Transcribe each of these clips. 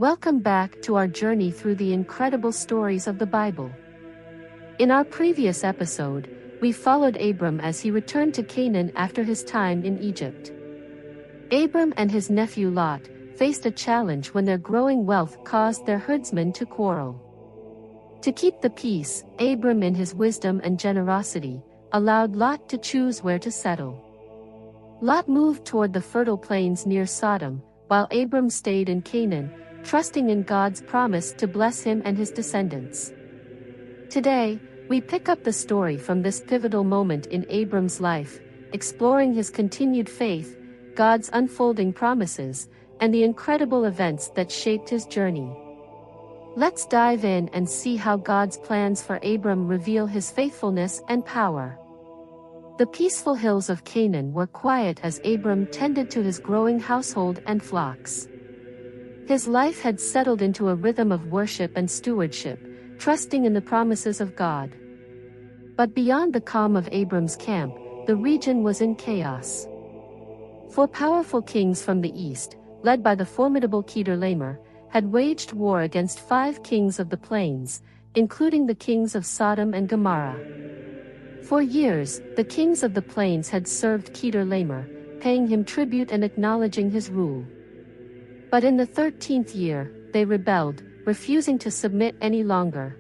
Welcome back to our journey through the incredible stories of the Bible. In our previous episode, we followed Abram as he returned to Canaan after his time in Egypt. Abram and his nephew Lot faced a challenge when their growing wealth caused their herdsmen to quarrel. To keep the peace, Abram in his wisdom and generosity allowed Lot to choose where to settle. Lot moved toward the fertile plains near Sodom, while Abram stayed in Canaan, trusting in God's promise to bless him and his descendants. Today, we pick up the story from this pivotal moment in Abram's life, exploring his continued faith, God's unfolding promises, and the incredible events that shaped his journey. Let's dive in and see how God's plans for Abram reveal his faithfulness and power. The peaceful hills of Canaan were quiet as Abram tended to his growing household and flocks. His life had settled into a rhythm of worship and stewardship, trusting in the promises of God. But beyond the calm of Abram's camp, the region was in chaos. Four powerful kings from the east, led by the formidable Kedorlaomer, had waged war against 5 kings of the plains, including the kings of Sodom and Gomorrah. For years, the kings of the plains had served Kedorlaomer, paying him tribute and acknowledging his rule. But in the 13th year, they rebelled, refusing to submit any longer.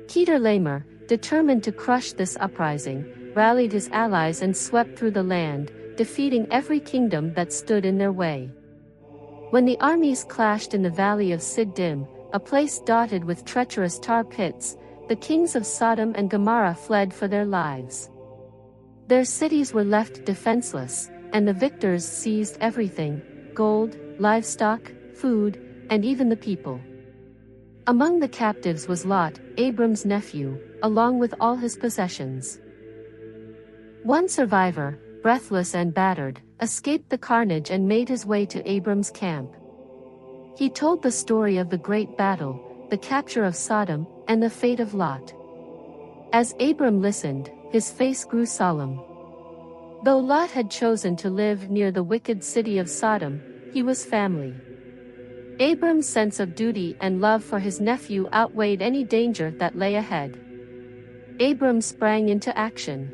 Kedorlaomer, determined to crush this uprising, rallied his allies and swept through the land, defeating every kingdom that stood in their way. When the armies clashed in the valley of Siddim, a place dotted with treacherous tar pits, the kings of Sodom and Gomorrah fled for their lives. Their cities were left defenseless, and the victors seized everything: gold, livestock, food, and even the people. Among the captives was Lot, Abram's nephew, along with all his possessions. One survivor, breathless and battered, escaped the carnage and made his way to Abram's camp. He told the story of the great battle, the capture of Sodom, and the fate of Lot. As Abram listened, his face grew solemn. Though Lot had chosen to live near the wicked city of Sodom, he was family. Abram's sense of duty and love for his nephew outweighed any danger that lay ahead. Abram sprang into action.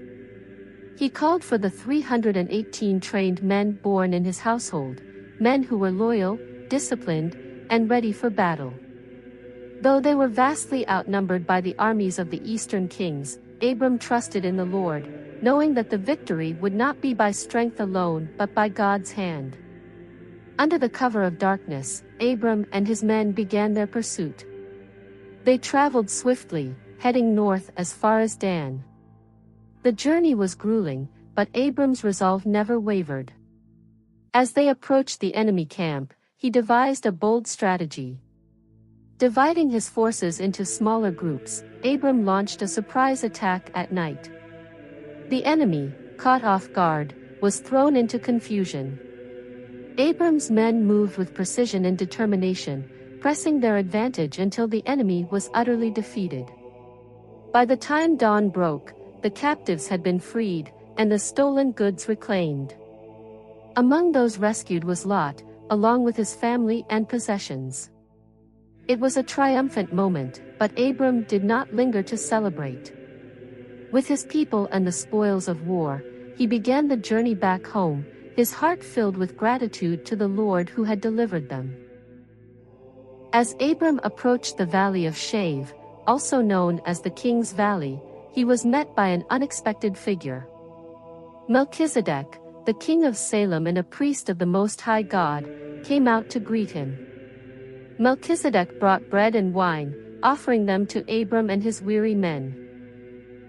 He called for the 318 trained men born in his household, men who were loyal, disciplined, and ready for battle. Though they were vastly outnumbered by the armies of the eastern kings, Abram trusted in the Lord, knowing that the victory would not be by strength alone but by God's hand. Under the cover of darkness, Abram and his men began their pursuit. They traveled swiftly, heading north as far as Dan. The journey was grueling, but Abram's resolve never wavered. As they approached the enemy camp, he devised a bold strategy. Dividing his forces into smaller groups, Abram launched a surprise attack at night. The enemy, caught off guard, was thrown into confusion. Abram's men moved with precision and determination, pressing their advantage until the enemy was utterly defeated. By the time dawn broke, the captives had been freed, and the stolen goods reclaimed. Among those rescued was Lot, along with his family and possessions. It was a triumphant moment, but Abram did not linger to celebrate. With his people and the spoils of war, he began the journey back home, his heart filled with gratitude to the Lord who had delivered them. As Abram approached the valley of Shave, also known as the King's Valley, he was met by an unexpected figure. Melchizedek, the king of Salem and a priest of the Most High God, came out to greet him. Melchizedek brought bread and wine, offering them to Abram and his weary men.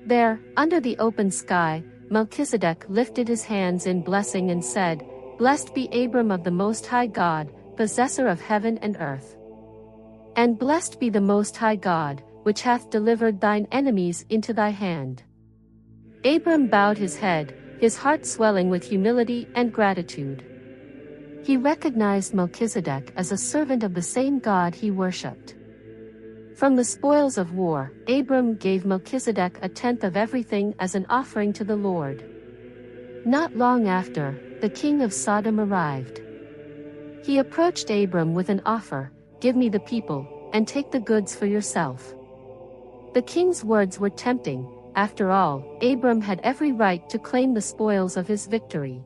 There, under the open sky, Melchizedek lifted his hands in blessing and said, "Blessed be Abram of the Most High God, possessor of heaven and earth. And blessed be the Most High God, which hath delivered thine enemies into thy hand." Abram bowed his head, his heart swelling with humility and gratitude. He recognized Melchizedek as a servant of the same God he worshipped. From the spoils of war, Abram gave Melchizedek a tenth of everything as an offering to the Lord. Not long after, the king of Sodom arrived. He approached Abram with an offer, give me the people, and take the goods for yourself." The king's words were tempting. After all, Abram had every right to claim the spoils of his victory.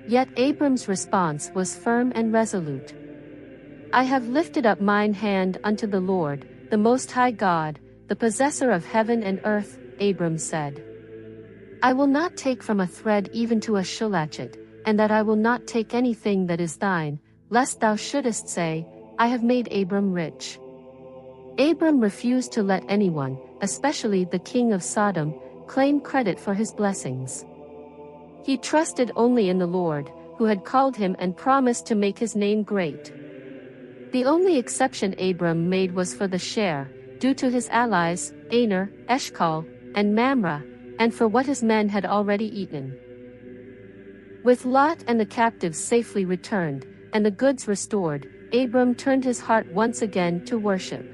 Yet Abram's response was firm and resolute. "I have lifted up mine hand unto the Lord, the Most High God, the possessor of heaven and earth," Abram said. "I will not take from a thread even to a shoelatchet, and that I will not take anything that is thine, lest thou shouldest say, I have made Abram rich." Abram refused to let anyone, especially the king of Sodom, claim credit for his blessings. He trusted only in the Lord, who had called him and promised to make his name great. The only exception Abram made was for the share, due to his allies, Aner, Eshcol, and Mamre, and for what his men had already eaten. With Lot and the captives safely returned, and the goods restored, Abram turned his heart once again to worship.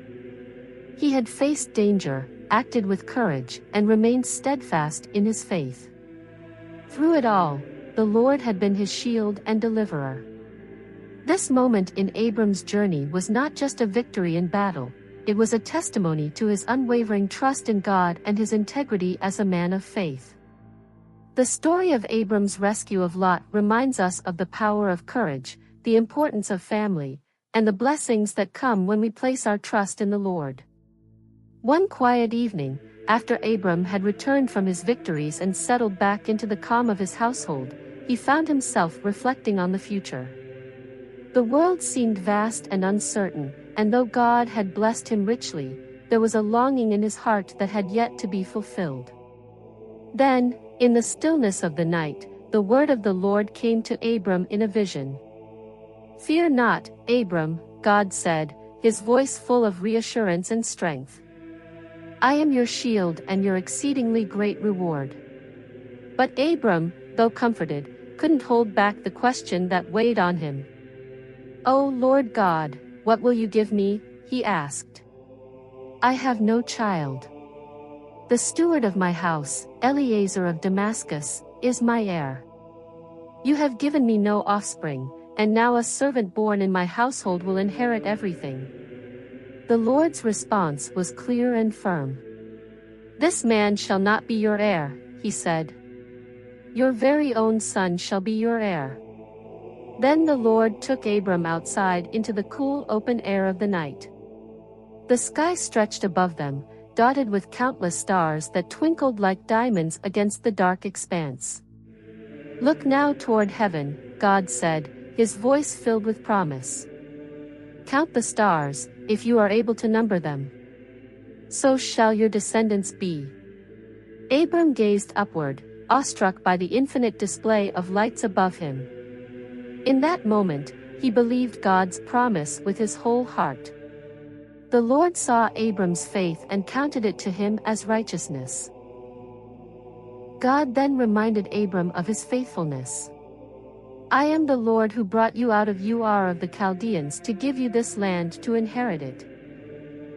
He had faced danger, acted with courage, and remained steadfast in his faith. Through it all, the Lord had been his shield and deliverer. This moment in Abram's journey was not just a victory in battle, it was a testimony to his unwavering trust in God and his integrity as a man of faith. The story of Abram's rescue of Lot reminds us of the power of courage, the importance of family, and the blessings that come when we place our trust in the Lord. One quiet evening, after Abram had returned from his victories and settled back into the calm of his household, he found himself reflecting on the future. The world seemed vast and uncertain, and though God had blessed him richly, there was a longing in his heart that had yet to be fulfilled. Then, in the stillness of the night, the word of the Lord came to Abram in a vision. "Fear not, Abram," God said, his voice full of reassurance and strength. "I am your shield and your exceedingly great reward." But Abram, though comforted, couldn't hold back the question that weighed on him. "O Lord God, what will you give me?" he asked. "I have no child. The steward of my house, Eliezer of Damascus, is my heir. You have given me no offspring, and now a servant born in my household will inherit everything." The Lord's response was clear and firm. "This man shall not be your heir," he said. "Your very own son shall be your heir." Then the Lord took Abram outside into the cool open air of the night. The sky stretched above them, dotted with countless stars that twinkled like diamonds against the dark expanse. "Look now toward heaven," God said, his voice filled with promise. "Count the stars, if you are able to number them. So shall your descendants be." Abram gazed upward, awestruck by the infinite display of lights above him. In that moment, he believed God's promise with his whole heart. The Lord saw Abram's faith and counted it to him as righteousness. God then reminded Abram of his faithfulness. "I am the Lord who brought you out of Ur of the Chaldeans to give you this land to inherit it."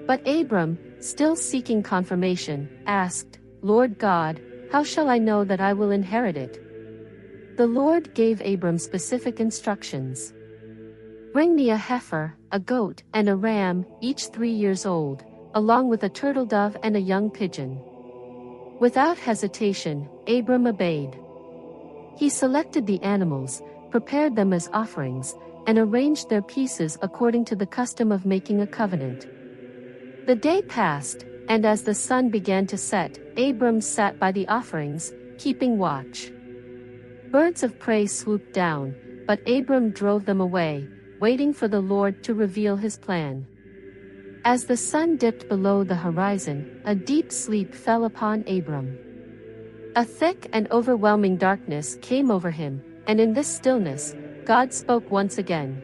But Abram, still seeking confirmation, asked, "Lord God, how shall I know that I will inherit it?" The Lord gave Abram specific instructions. "Bring me a heifer, a goat, and a ram, each 3 years old, along with a turtle dove and a young pigeon." Without hesitation, Abram obeyed. He selected the animals, prepared them as offerings, and arranged their pieces according to the custom of making a covenant. The day passed, and as the sun began to set, Abram sat by the offerings, keeping watch. Birds of prey swooped down, but Abram drove them away, waiting for the Lord to reveal his plan. As the sun dipped below the horizon, a deep sleep fell upon Abram. A thick and overwhelming darkness came over him, and in this stillness, God spoke once again.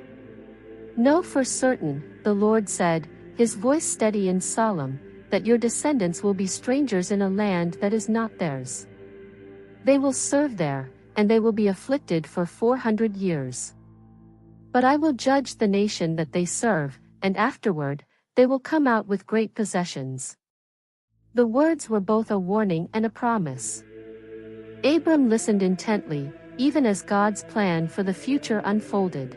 "Know for certain," the Lord said, his voice steady and solemn, "that your descendants will be strangers in a land that is not theirs. They will serve there, and they will be afflicted for 400 years. But I will judge the nation that they serve, and afterward, they will come out with great possessions." The words were both a warning and a promise. Abram listened intently, even as God's plan for the future unfolded.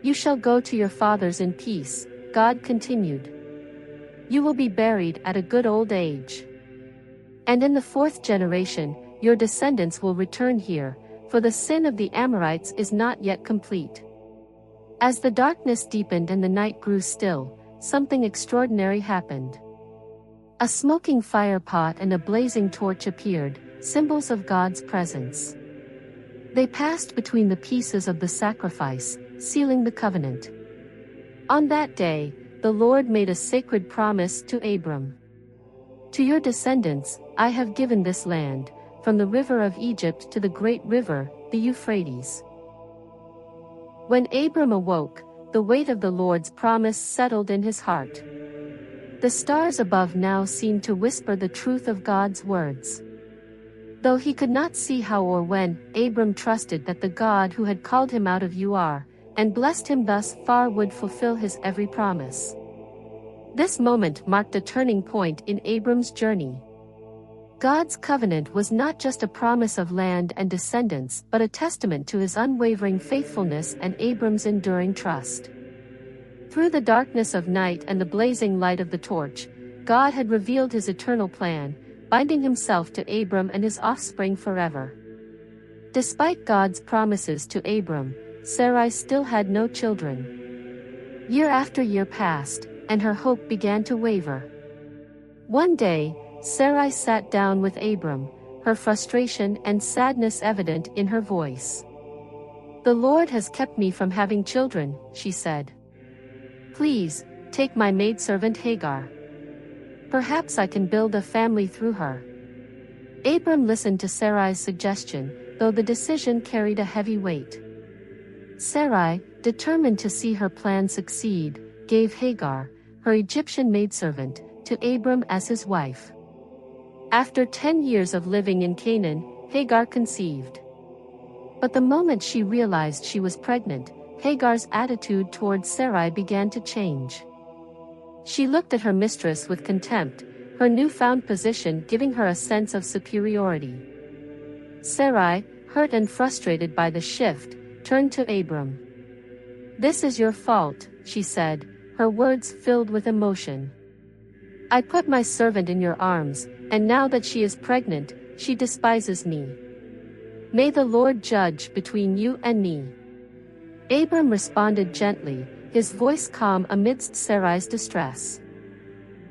You shall go to your fathers in peace, God continued. You will be buried at a good old age. And in the fourth generation, your descendants will return here, for the sin of the Amorites is not yet complete. As the darkness deepened and the night grew still, something extraordinary happened. A smoking fire pot and a blazing torch appeared, symbols of God's presence. They passed between the pieces of the sacrifice, sealing the covenant. On that day, the Lord made a sacred promise to Abram. To your descendants, I have given this land, from the river of Egypt to the great river, the Euphrates. When Abram awoke, the weight of the Lord's promise settled in his heart. The stars above now seemed to whisper the truth of God's words. Though he could not see how or when, Abram trusted that the God who had called him out of Ur, and blessed him thus far would fulfill his every promise. This moment marked a turning point in Abram's journey. God's covenant was not just a promise of land and descendants but a testament to his unwavering faithfulness and Abram's enduring trust. Through the darkness of night and the blazing light of the torch, God had revealed his eternal plan, binding himself to Abram and his offspring forever. Despite God's promises to Abram, Sarai still had no children. Year after year passed, and her hope began to waver. One day, Sarai sat down with Abram, her frustration and sadness evident in her voice. "The Lord has kept me from having children," she said. "Please, take my maidservant Hagar. Perhaps I can build a family through her." Abram listened to Sarai's suggestion, though the decision carried a heavy weight. Sarai, determined to see her plan succeed, gave Hagar, her Egyptian maidservant, to Abram as his wife. After 10 years of living in Canaan, Hagar conceived. But the moment she realized she was pregnant, Hagar's attitude toward Sarai began to change. She looked at her mistress with contempt, her newfound position giving her a sense of superiority. Sarai, hurt and frustrated by the shift, turned to Abram. "This is your fault," she said, her words filled with emotion. "I put my servant in your arms, and now that she is pregnant, she despises me. May the Lord judge between you and me." Abram responded gently, his voice calm amidst Sarai's distress.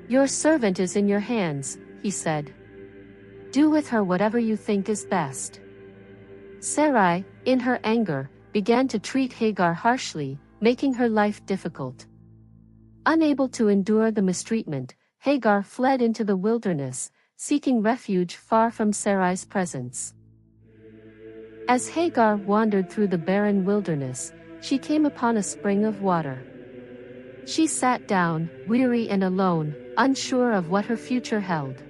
"Your servant is in your hands," he said. "Do with her whatever you think is best." Sarai, in her anger, began to treat Hagar harshly, making her life difficult. Unable to endure the mistreatment, Hagar fled into the wilderness, seeking refuge far from Sarai's presence. As Hagar wandered through the barren wilderness, she came upon a spring of water. She sat down, weary and alone, unsure of what her future held.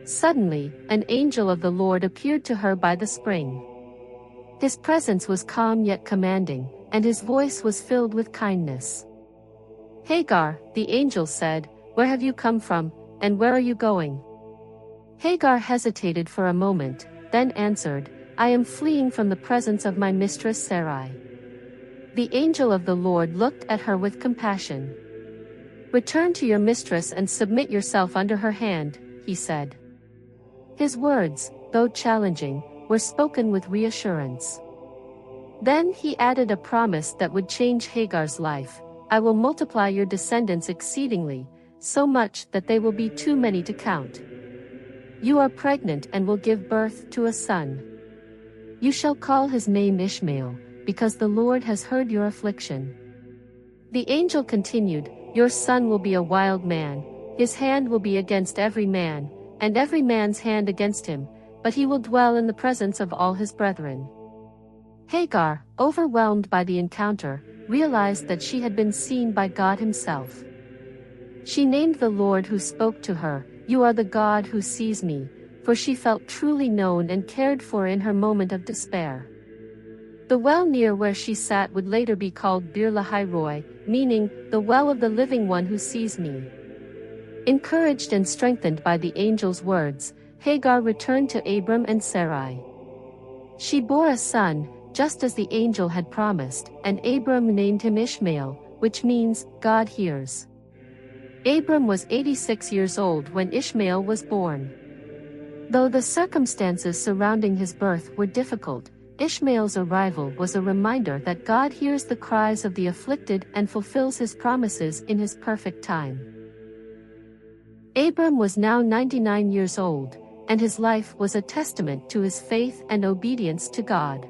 Suddenly, an angel of the Lord appeared to her by the spring. His presence was calm yet commanding, and his voice was filled with kindness. "Hagar," the angel said, "where have you come from, and where are you going?" Hagar hesitated for a moment, then answered, "I am fleeing from the presence of my mistress Sarai." The angel of the Lord looked at her with compassion. "Return to your mistress and submit yourself under her hand," he said. His words, though challenging, were spoken with reassurance. Then he added a promise that would change Hagar's life: "I will multiply your descendants exceedingly, so much that they will be too many to count. You are pregnant and will give birth to a son. You shall call his name Ishmael, because the Lord has heard your affliction." The angel continued, "Your son will be a wild man, his hand will be against every man, and every man's hand against him, but he will dwell in the presence of all his brethren." Hagar, overwhelmed by the encounter, realized that she had been seen by God himself. She named the Lord who spoke to her, "You are the God who sees me," for she felt truly known and cared for in her moment of despair. The well near where she sat would later be called Bir Lahai Roi, meaning, "the well of the living one who sees me." Encouraged and strengthened by the angel's words, Hagar returned to Abram and Sarai. She bore a son, just as the angel had promised, and Abram named him Ishmael, which means, God hears. Abram was 86 years old when Ishmael was born. Though the circumstances surrounding his birth were difficult, Ishmael's arrival was a reminder that God hears the cries of the afflicted and fulfills his promises in his perfect time. Abram was now 99 years old, and his life was a testament to his faith and obedience to God.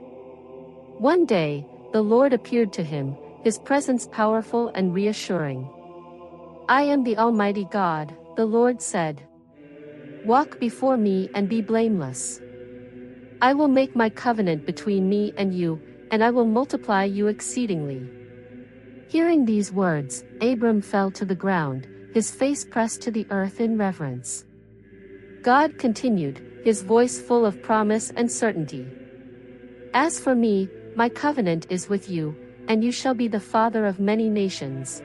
One day, the Lord appeared to him, his presence powerful and reassuring. "I am the Almighty God," the Lord said. "Walk before me and be blameless. I will make my covenant between me and you, and I will multiply you exceedingly." Hearing these words, Abram fell to the ground, his face pressed to the earth in reverence. God continued, his voice full of promise and certainty. "As for me, my covenant is with you, and you shall be the father of many nations.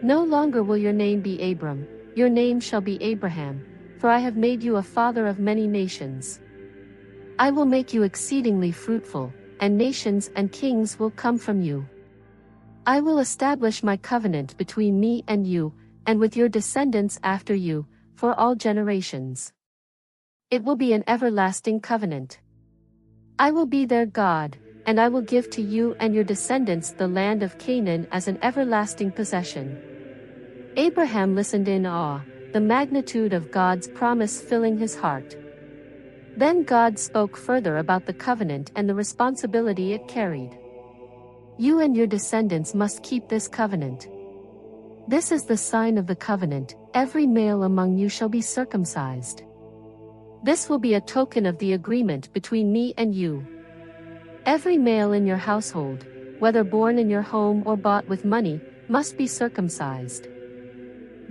No longer will your name be Abram, your name shall be Abraham, for I have made you a father of many nations. I will make you exceedingly fruitful, and nations and kings will come from you. I will establish my covenant between me and you, and with your descendants after you, for all generations. It will be an everlasting covenant. I will be their God, and I will give to you and your descendants the land of Canaan as an everlasting possession." Abraham listened in awe, the magnitude of God's promise filling his heart. Then God spoke further about the covenant and the responsibility it carried. "You and your descendants must keep this covenant. This is the sign of the covenant: every male among you shall be circumcised. This will be a token of the agreement between me and you. Every male in your household, whether born in your home or bought with money, must be circumcised.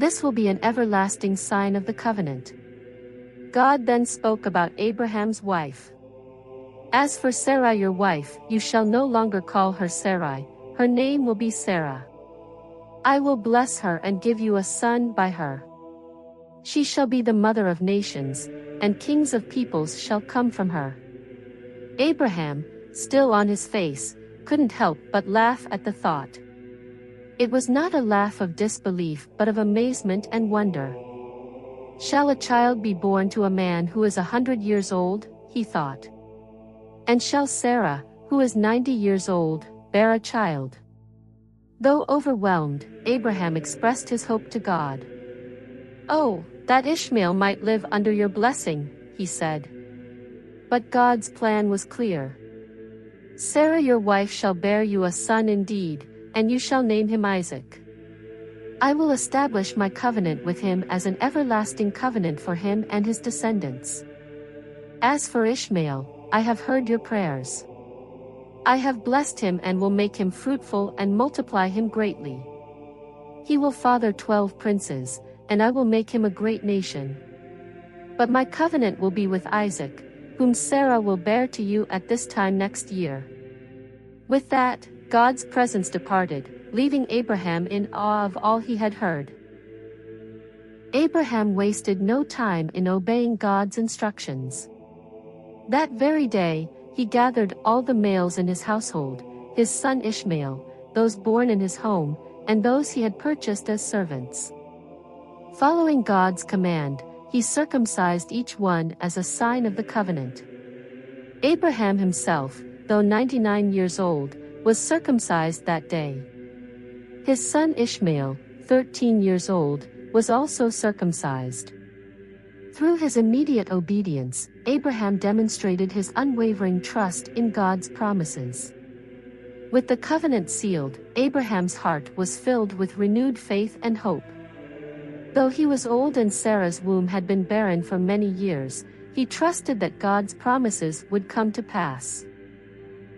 This will be an everlasting sign of the covenant." God then spoke about Abraham's wife. "As for Sarai your wife, you shall no longer call her Sarai, her name will be Sarah. I will bless her and give you a son by her. She shall be the mother of nations, and kings of peoples shall come from her." Abraham, still on his face, couldn't help but laugh at the thought. It was not a laugh of disbelief but of amazement and wonder. "Shall a child be born to a man who is 100 years old?" he thought. "And shall Sarah, who is 90 years old, bear a child?" Though overwhelmed, Abraham expressed his hope to God. "Oh, that Ishmael might live under your blessing," he said. But God's plan was clear. "Sarah your wife shall bear you a son indeed, and you shall name him Isaac. I will establish my covenant with him as an everlasting covenant for him and his descendants. As for Ishmael, I have heard your prayers. I have blessed him and will make him fruitful and multiply him greatly. He will father 12 princes, and I will make him a great nation. But my covenant will be with Isaac, whom Sarah will bear to you at this time next year." With that, God's presence departed, leaving Abraham in awe of all he had heard. Abraham wasted no time in obeying God's instructions. That very day, he gathered all the males in his household, his son Ishmael, those born in his home, and those he had purchased as servants. Following God's command, he circumcised each one as a sign of the covenant. Abraham himself, though 99 years old, was circumcised that day. His son Ishmael, 13 years old, was also circumcised. Through his immediate obedience, Abraham demonstrated his unwavering trust in God's promises. With the covenant sealed, Abraham's heart was filled with renewed faith and hope. Though he was old and Sarah's womb had been barren for many years, he trusted that God's promises would come to pass.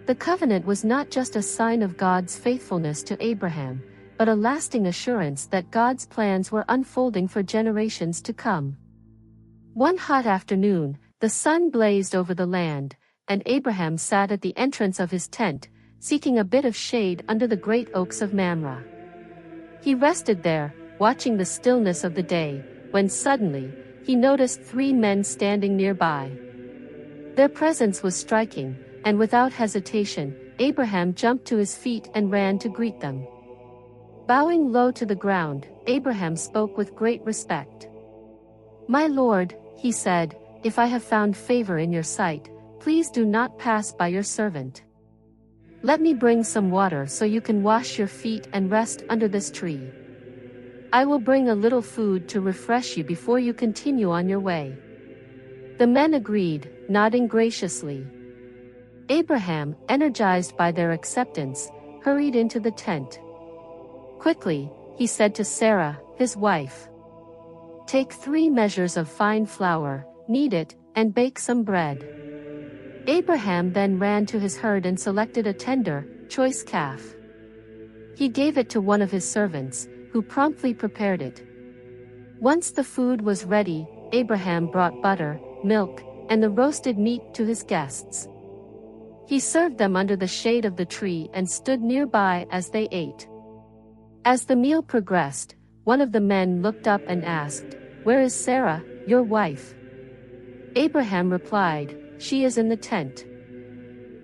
The covenant was not just a sign of God's faithfulness to Abraham, but a lasting assurance that God's plans were unfolding for generations to come. One hot afternoon, the sun blazed over the land, and Abraham sat at the entrance of his tent, seeking a bit of shade under the great oaks of Mamre. He rested there, watching the stillness of the day, when suddenly, he noticed 3 men standing nearby. Their presence was striking, and without hesitation, Abraham jumped to his feet and ran to greet them. Bowing low to the ground, Abraham spoke with great respect. "My lord," he said, "if I have found favor in your sight, please do not pass by your servant. Let me bring some water so you can wash your feet and rest under this tree. I will bring a little food to refresh you before you continue on your way." The men agreed, nodding graciously. Abraham, energized by their acceptance, hurried into the tent. Quickly, he said to Sarah, his wife, "Take 3 measures of fine flour, knead it, and bake some bread." Abraham then ran to his herd and selected a tender, choice calf. He gave it to one of his servants, who promptly prepared it. Once the food was ready, Abraham brought butter, milk, and the roasted meat to his guests. He served them under the shade of the tree and stood nearby as they ate. As the meal progressed, one of the men looked up and asked, "Where is Sarah, your wife?" Abraham replied, "She is in the tent."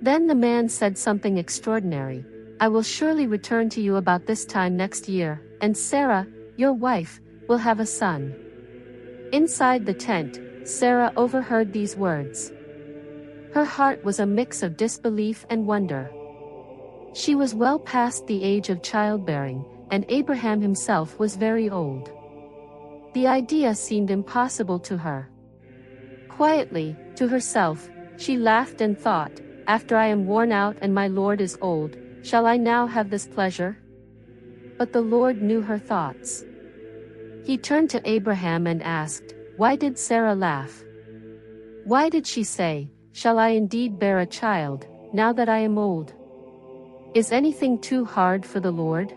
Then the man said something extraordinary, "I will surely return to you about this time next year, and Sarah, your wife, will have a son." Inside the tent, Sarah overheard these words. Her heart was a mix of disbelief and wonder. She was well past the age of childbearing, and Abraham himself was very old. The idea seemed impossible to her. Quietly, to herself, she laughed and thought, "After I am worn out and my Lord is old, shall I now have this pleasure?" But the Lord knew her thoughts. He turned to Abraham and asked, "Why did Sarah laugh? Why did she say, 'Shall I indeed bear a child, now that I am old?' Is anything too hard for the Lord?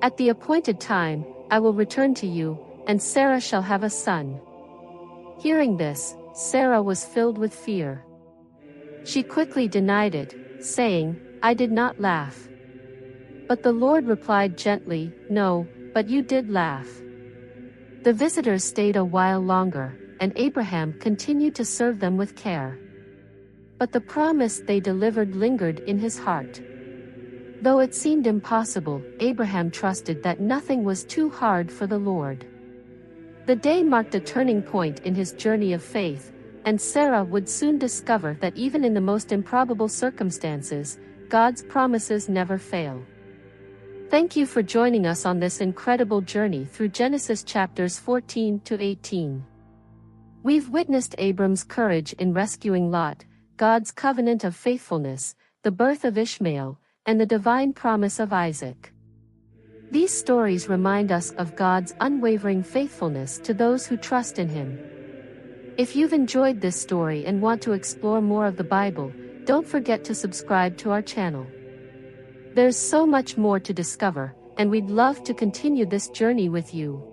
At the appointed time, I will return to you, and Sarah shall have a son." Hearing this, Sarah was filled with fear. She quickly denied it, saying, "I did not laugh." But the Lord replied gently, "No, but you did laugh." The visitors stayed a while longer, and Abraham continued to serve them with care. But the promise they delivered lingered in his heart. Though it seemed impossible, Abraham trusted that nothing was too hard for the Lord. The day marked a turning point in his journey of faith, and Sarah would soon discover that even in the most improbable circumstances, God's promises never fail. Thank you for joining us on this incredible journey through Genesis chapters 14 to 18. We've witnessed Abram's courage in rescuing Lot, God's covenant of faithfulness, the birth of Ishmael, and the divine promise of Isaac. These stories remind us of God's unwavering faithfulness to those who trust in Him. If you've enjoyed this story and want to explore more of the Bible, don't forget to subscribe to our channel. There's so much more to discover, and we'd love to continue this journey with you.